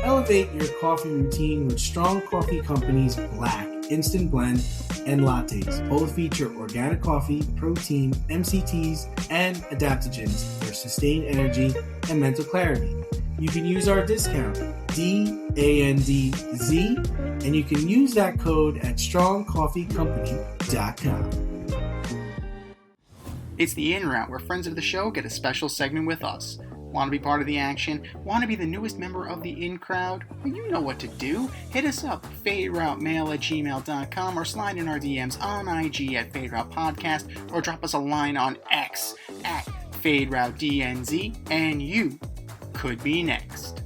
Elevate your coffee routine with Strong Coffee Company's Black, Instant Blend, and Lattes. Both feature organic coffee, protein, MCTs, and adaptogens for sustained energy and mental clarity. You can use our discount, DANDZ, and you can use that code at strongcoffeecompany.com. It's the In Route, where friends of the show get a special segment with us. Want to be part of the action? Want to be the newest member of the In Crowd? Well, you know what to do. Hit us up, faderoutemail@gmail.com, or slide in our DMs on IG at FadeRoutePodcast, or drop us a line on X at FadeRouteDNZ, and you could be next.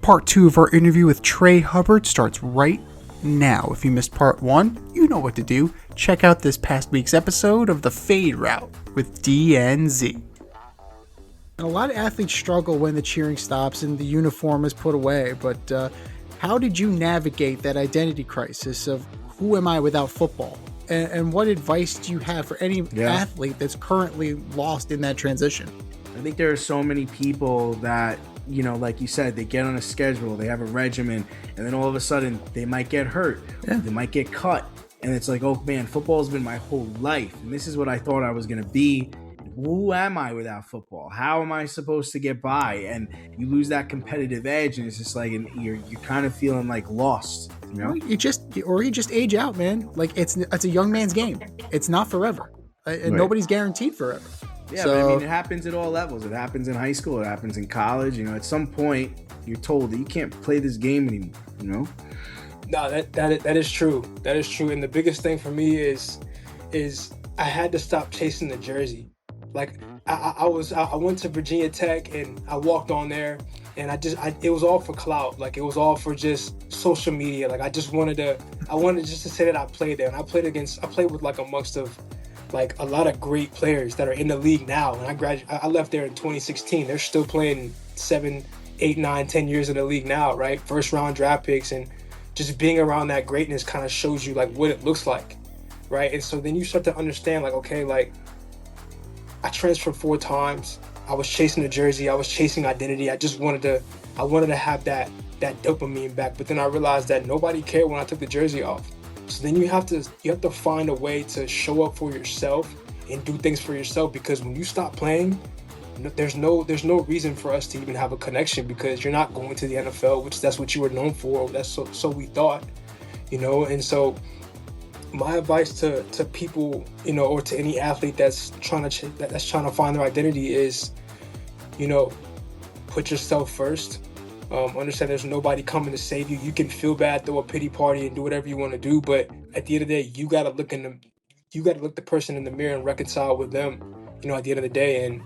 Part 2 of our interview with Tre Hubbard starts right now. If you missed part 1, you know what to do. Check out this past week's episode of the Fade Route with DNZ. And a lot of athletes struggle when the cheering stops and the uniform is put away, but how did you navigate that identity crisis of who am I without football? And what advice do you have for any athlete that's currently lost in that transition? I think there are so many people that, you know, like you said, they get on a schedule, they have a regimen, and then all of a sudden they might get hurt, they might get cut, and it's like, oh man, football has been my whole life, and this is what I thought I was going to be. Who am I without football? How am I supposed to get by? And you lose that competitive edge, and it's just like you're kind of feeling like lost, you know? You just age out, man. Like it's a young man's game. It's not forever, and nobody's guaranteed forever. Yeah, but I mean, it happens at all levels. It happens in high school. It happens in college. You know, at some point, you're told that you can't play this game anymore. You know? No, that is true. That is true. And the biggest thing for me is I had to stop chasing the jersey. Like I went to Virginia Tech and I walked on there, and it was all for clout. Like it was all for just social media. Like I wanted just to say that I played there, and I played with like amongst of like a lot of great players that are in the league now. And I left there in 2016. They're still playing 7, 8, 9, 10 years in the league now, right? First round draft picks, and just being around that greatness kind of shows you like what it looks like, right? And so then you start to understand like, okay, like I transferred 4 times. I was chasing the jersey. I was chasing identity. I wanted to have that dopamine back. But then I realized that nobody cared when I took the jersey off. So then you have to find a way to show up for yourself and do things for yourself, because when you stop playing, there's no reason for us to even have a connection, because you're not going to the NFL, which that's what you were known for. That's so we thought, you know. And so my advice to people, you know, or to any athlete that's trying to find their identity is, you know, put yourself first. Understand there's nobody coming to save you. You can feel bad, throw a pity party, and do whatever you want to do, but at the end of the day, you gotta look the person in the mirror and reconcile with them, you know, at the end of the day. And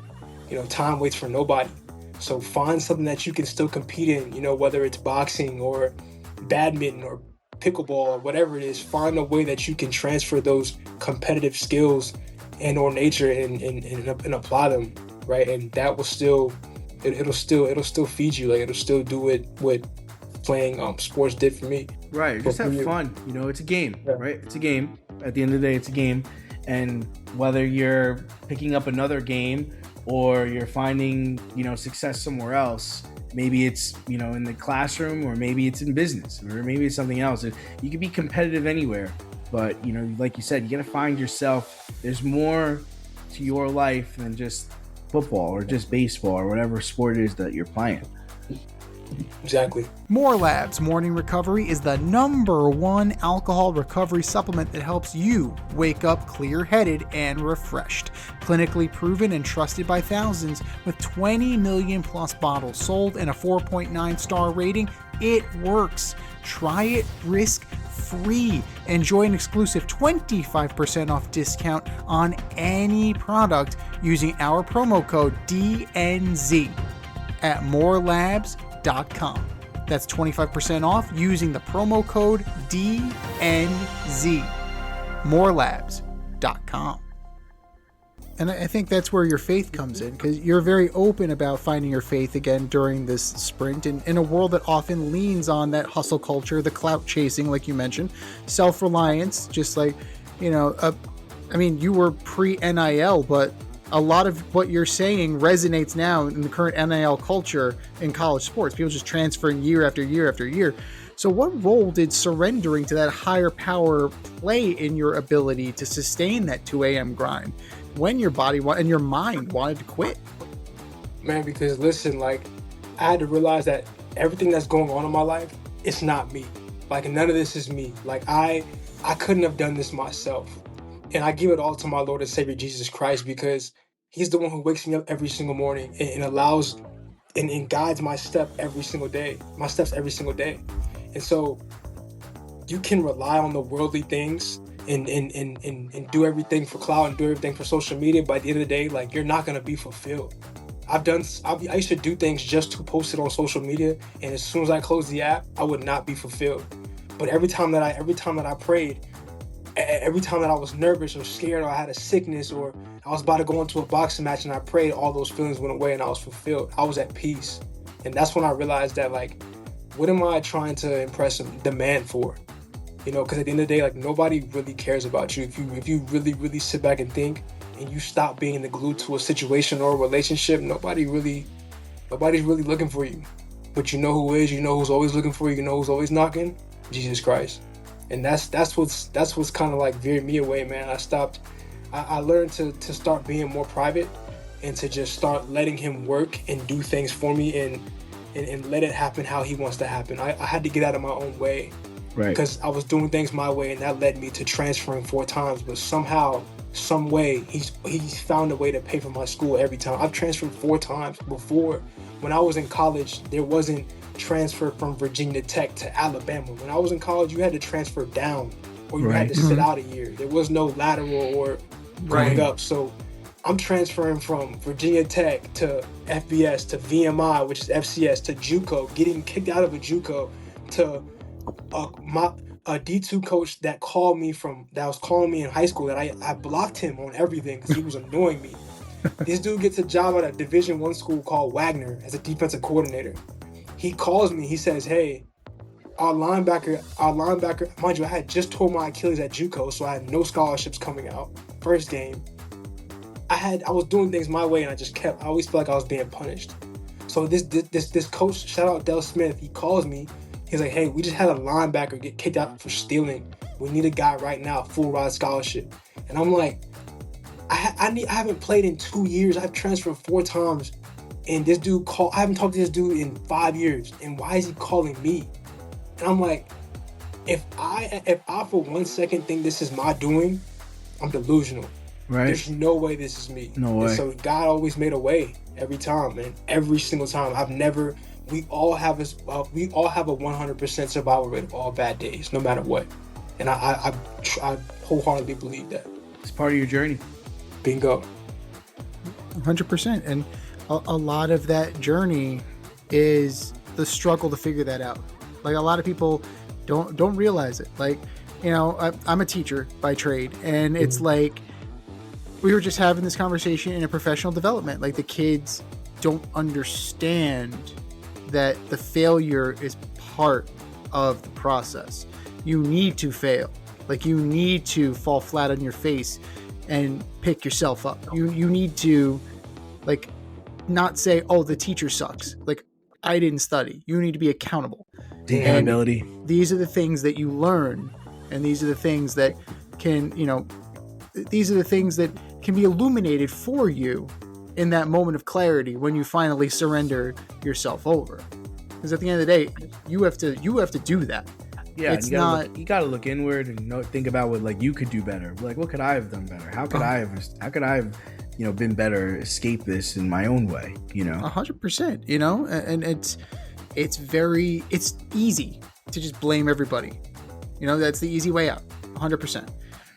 you know, time waits for nobody. So find something that you can still compete in, you know, whether it's boxing or badminton or pickleball or whatever it is. Find a way that you can transfer those competitive skills and or nature and apply them, right? And that will still it'll still feed you. Like it'll still do what playing sports did for me. Right, just have fun. You know, it's a game, right? It's a game. At the end of the day, it's a game. And whether you're picking up another game or you're finding, you know, success somewhere else, maybe it's, you know, in the classroom, or maybe it's in business, or maybe it's something else. You can be competitive anywhere, but, you know, like you said, you got to find yourself. There's more to your life than just football or just baseball or whatever sport it is that you're playing. Exactly. More Labs Morning Recovery is the #1 alcohol recovery supplement that helps you wake up clear-headed and refreshed. Clinically proven and trusted by thousands, with 20 million plus bottles sold and a 4.9 star rating, it works. Try it risk-free. Enjoy an exclusive 25% off discount on any product using our promo code DNZ at morelabs.com. That's 25% off using the promo code DNZ. morelabs.com. And I think that's where your faith comes in, because you're very open about finding your faith again during this sprint, and in a world that often leans on that hustle culture, the clout chasing, like you mentioned, self-reliance, just like, you know, I mean, you were pre-NIL, but a lot of what you're saying resonates now in the current NIL culture in college sports. People just transferring year after year after year. So what role did surrendering to that higher power play in your ability to sustain that 2 a.m. grind when your body and your mind wanted to quit? Man, because listen, like, I had to realize that everything that's going on in my life, it's not me. Like, none of this is me. Like, I couldn't have done this myself. And I give it all to my Lord and Savior Jesus Christ, because he's the one who wakes me up every single morning and allows and guides my steps every single day. And so you can rely on the worldly things and do everything for clout and do everything for social media, but at the end of the day, like, you're not going to be fulfilled. I used to do things just to post it on social media, and as soon as I closed the app, I would not be fulfilled. But every time that I prayed, every time that I was nervous or scared, or I had a sickness, or I was about to go into a boxing match and I prayed, all those feelings went away and I was fulfilled. I was at peace. And that's when I realized that, like, what am I trying to impress the man for? You know, because at the end of the day, like, nobody really cares about you. If you really, really sit back and think, and you stop being the glue to a situation or a relationship, nobody's really looking for you. But you know who is, you know who's always looking for you, you know who's always knocking? Jesus Christ. And that's what's kind of like veered me away, man. I learned to start being more private and to just start letting him work and do things for me and let it happen how he wants to happen. I had to get out of my own way. Right. Because I was doing things my way, and that led me to transferring 4 times. But somehow, some way, he's found a way to pay for my school every time. I've transferred 4 times before. When I was in college, there wasn't transfer from Virginia Tech to Alabama. When I was in college, you had to transfer down, or you had to sit out a year. There was no lateral or going up. So I'm transferring from Virginia Tech to FBS to VMI, which is FCS, to JUCO, getting kicked out of a JUCO, to a D2 coach that was calling me in high school, that I blocked him on everything because he was annoying me. This dude gets a job at a Division I school called Wagner as a defensive coordinator. He calls me, he says, hey, our linebacker, mind you, I had just tore my Achilles at JUCO, so I had no scholarships coming out. First game, I was doing things my way, and I always felt like I was being punished. So this coach, shout out Del Smith, he calls me. He's like, hey, we just had a linebacker get kicked out for stealing. We need a guy right now, full ride scholarship. And I'm like, I haven't played in 2 years. I've transferred 4 times. And this dude I haven't talked to this dude in 5 years. And why is he calling me? And I'm like, if I for 1 second think this is my doing, I'm delusional. Right. There's no way this is me. No way. And so God always made a way every time, man. Every single time. We all have a 100% survival rate of all bad days, no matter what. And I wholeheartedly believe that. It's part of your journey. Bingo. 100%. And a lot of that journey is the struggle to figure that out. Like, a lot of people don't realize it. Like, you know, I'm a teacher by trade, and it's like, we were just having this conversation in a professional development. Like, the kids don't understand that the failure is part of the process. You need to fail. Like, you need to fall flat on your face and pick yourself up. You need to, like, not say, oh, the teacher sucks. Like, I didn't study. You need to be accountable. Accountability. These are the things that you learn, and these are the things that can be illuminated for you in that moment of clarity when you finally surrender yourself over. Because at the end of the day, you have to do that. Yeah, it's you gotta look inward and think about what, like, you could do better. Like, what could I have done better? How could I have been better, escape this in my own way, 100%, and it's easy to just blame everybody. That's the easy way out. 100%.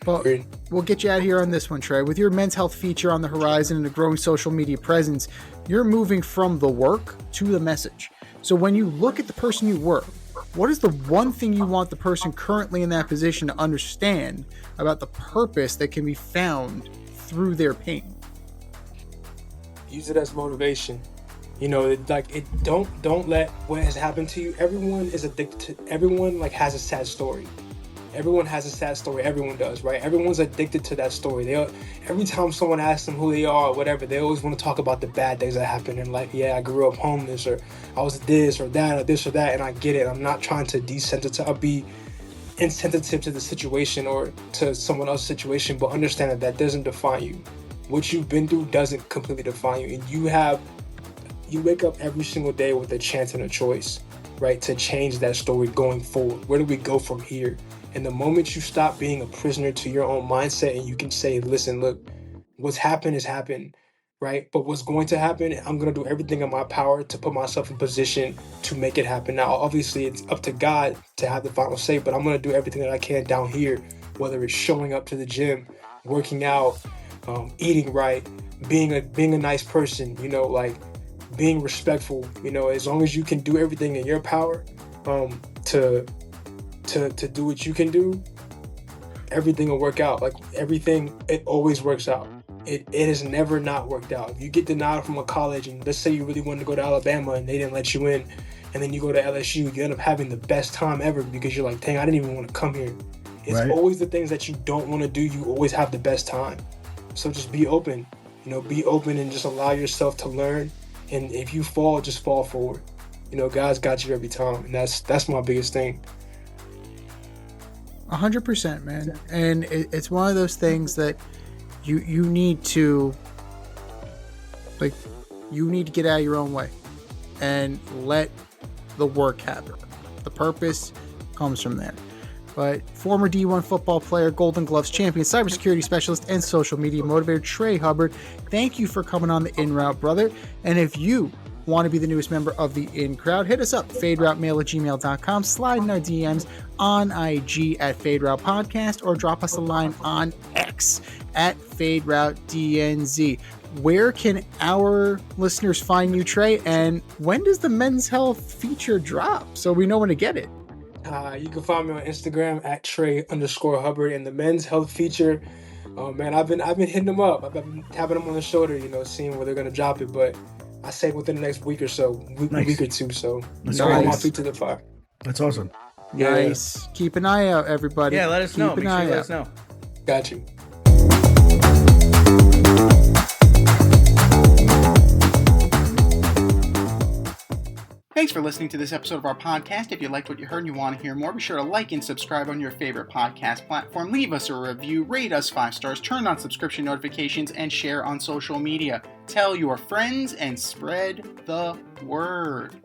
But we'll get you out of here on this one, Trey. With your men's health feature on the horizon and a growing social media presence, you're moving from the work to the message. So when you look at the person you were, what is the one thing you want the person currently in that position to understand about the purpose that can be found through their pain? Use it as motivation. Don't let what has happened to you. Everyone is addicted to, everyone has a sad story. Everyone has a sad story. Everyone does, right? Everyone's addicted to that story. Every time someone asks them who they are or whatever, they always want to talk about the bad things that happened in life. Yeah, I grew up homeless, or I was this or that or this or that, and I get it. I'm not trying to desensitize or be insensitive to the situation or to someone else's situation, but understand that that doesn't define you. What you've been through doesn't completely define you, and you wake up every single day with a chance and a choice, right, to change that story going forward. Where do we go from here? And the moment you stop being a prisoner to your own mindset and you can say, listen, look, what's happened has happened, right? But what's going to happen, I'm going to do everything in my power to put myself in position to make it happen. Now, obviously, it's up to God to have the final say, but I'm going to do everything that I can down here, whether it's showing up to the gym, working out, eating right, being a nice person, like being respectful, as long as you can do everything in your power to do what you can do, everything will work out. Like everything, it always works out. It has never not worked out. If you get denied from a college, and let's say you really wanted to go to Alabama and they didn't let you in, and then you go to LSU, you end up having the best time ever because you're like, dang, I didn't even want to come here. It's always the things that you don't want to do, you always have the best time. So just be open, be open and just allow yourself to learn. And if you fall, just fall forward. God's got you every time. And that's my biggest thing. 100%, man. And it's one of those things that you need to, you need to get out of your own way and let the work happen. The purpose comes from there. But former D1 football player, Golden Gloves champion, cybersecurity specialist, and social media motivator, Tre Hubbard, thank you for coming on the In Route, brother. And if you want to be the newest member of the In Crowd, hit us up, faderoutemail@gmail.com, slide in our DMs on IG at Fade Route Podcast, or drop us a line on X at FadeRouteDNZ. Where can our listeners find you, Tre? And when does the men's health feature drop so we know when to get it? You can find me on Instagram at Tre_Hubbard, and the men's health feature. Oh man, I've been hitting them up. I've been tapping them on the shoulder, seeing where they're gonna drop it. But I say within the next week or so, week or two. So hold my feet to the fire. That's awesome. Nice. Yeah. Keep an eye out, everybody. Yeah, let us know. Make sure you let us know. Got you. Thanks for listening to this episode of our podcast. If you liked what you heard and you want to hear more, be sure to like and subscribe on your favorite podcast platform. Leave us a review, rate us 5 stars, turn on subscription notifications, and share on social media. Tell your friends and spread the word.